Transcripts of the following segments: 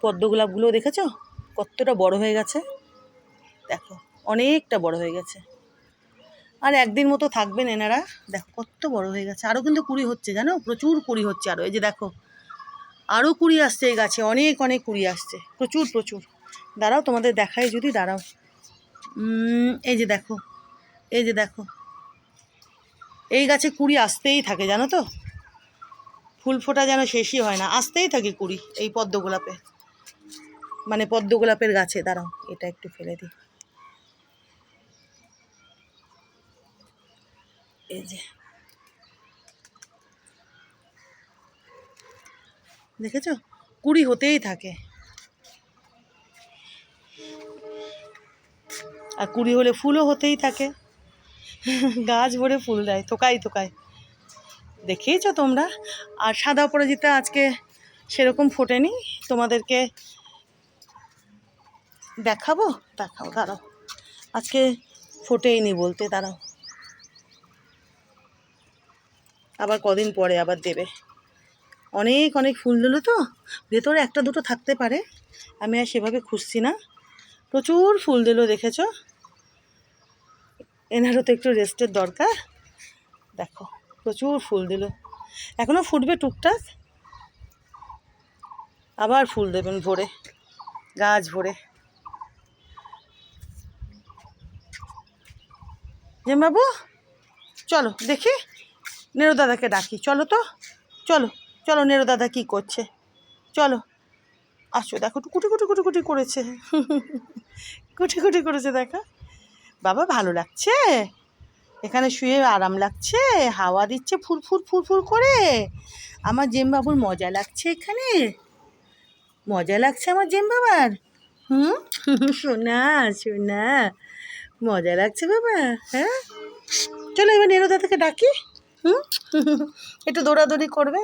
পদ্ম গোলাপগুলো দেখেছো কতটা বড় হয়ে গেছে, দেখো অনেকটা বড় হয়ে গেছে। আর একদিন মতো থাকবেন এনারা, দেখো কত বড় হয়ে গেছে। আরও কিন্তু কুড়ি হচ্ছে জানো, প্রচুর কুড়ি হচ্ছে আরও। এই যে দেখো আরও কুড়ি আসছে এই গাছে, অনেক অনেক কুড়ি আসছে, প্রচুর প্রচুর। দাঁড়াও তোমাদের দেখাই যদি, দাঁড়াও। এই যে দেখো, এই যে দেখো, এই গাছে কুড়ি আসতেই থাকে জানো তো, ফুল ফোটা যেন শেষই হয় না, আসতেই থাকে কুড়ি এই পদ্ম গোলাপে, মানে পদ্ম গোলাপের গাছে। দাঁড়াও এটা একটু ফেলে দিই, এই যে দেখেছো কুড়ি হতেই থাকে। আর কুড়ি হলে ফুলও হতেই থাকে, গাছ ভরে ফুল দেয় থোকায় থোকায়, দেখেইছো তোমরা। আর সাদা অপরাজিতা আজকে সেরকম ফোটেনি, তোমাদেরকে দেখাবো, দেখাও দাঁড়াও, আজকে ফোটেইনি বলতে, দাঁড়াও আবার কদিন পরে আবার দেবে। অনেক অনেক ফুল দিল তো, ভেতরে একটা দুটো থাকতে পারে, আমি আর সেভাবে খুঁজছি না। প্রচুর ফুল দিল দেখেছো, এনারও তো একটু রেস্টের দরকার। দেখো প্রচুর ফুল দিল, এখনও ফুটবে টুকটাক, আবার ফুল দেবেন ভরে, গাছ ভরে। বাবু চলো দেখি, নেড়ো দাদাকে ডাকি, চলো তো, চলো চলো, নেড়ো দাদা কী করছে, চলো আসো। দেখো কুটি কুটি কুটি কুটি করেছে, কুটি কুটি করেছে দেখো। বাবা ভালো লাগছে, এখানে শুয়ে আরাম লাগছে, হাওয়া দিচ্ছে ফুরফুর ফুরফুর করে, আমার জেম বাবুর মজা লাগছে এখানে, মজা লাগছে আমার জেম বাবার। শোনা শোনা, মজা লাগছে বাবা। হ্যাঁ চলো এবার নেড়ো দাদাকে ডাকি। একটু দৌড়াদৌড়ি করবে,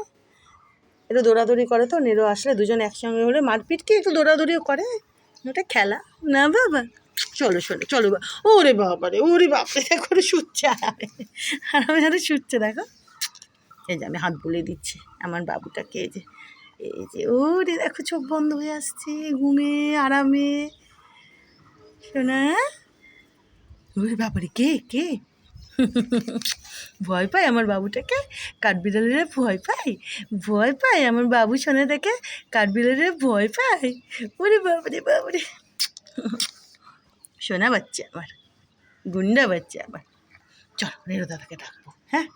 একটু দৌড়াদৌড়ি করে তো, নেড়ো আসলে দুজন একসঙ্গে হলে মারপিট কি, একটু দৌড়াদৌড়িও করে, ওটা খেলা না বাবা। চলো চলো চলো, ওরে বাবা রে, ওরে বাপরে, দেখো শুচ্ছে আরামে, আরামে শুচ্ছে দেখো। এই যে আমি হাত বুলিয়ে দিচ্ছি আমার বাবুটাকে, এই যে এই যে ওরে দেখো চোখ বন্ধ হয়ে আসছে ঘুমে আরামে, শোনা। ওরে বাবারে, কে কে ভয় পায় আমার বাবুটাকে, কাঠবিড়ালেরা ভয় পায়, ভয় পায় আমার বাবু শোনা দেখে, কাঠবিড়ালেরা ভয় পায়। ওরে বাবারে বাবারে, শোনা বাচ্চা আমার, গুন্ডা বাচ্চা আমার। চলো নেড়ো দাদাকে ডাকবো, হ্যাঁ।